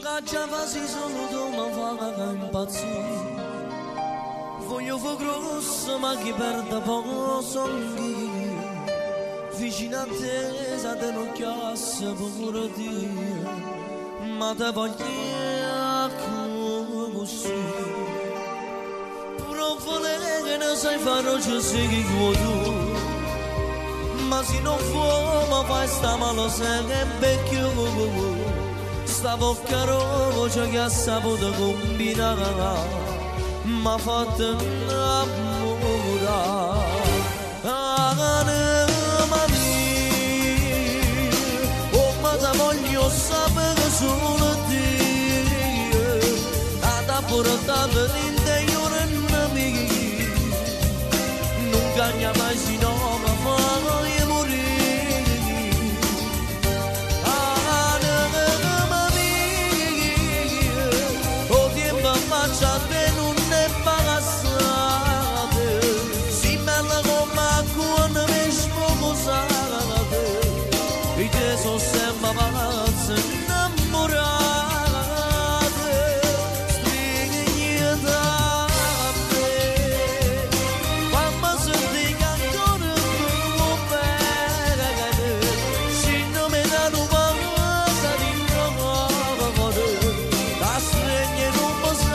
cacciava si solo ma fa impazzire. Voglio fu grosso ma chi perde poco songhi. Vicino a te sa te non chiassa pure Dio. Ma te voglio così. Pure volere che ne sai fare ci sei che tu. Ma se non vuoi ma fai sta malo se che è vecchio. Sta bocca roja che ha saputo combinare m'ha fatto innamorare. Anima mia, oh ma te voglio sapere solo Dio. Ad apportare l'interiore nemico. Non cagna mai si no ma voglio morire. Faccia te non ne passate. Si bella come acqua ne mi sposate. E te sono sempre pazze innamorate. Strighi da me. Mamma se dica ancora più bene. Se non mi danno qualcosa di nuovo. La stregna non posso.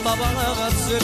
Ragazzi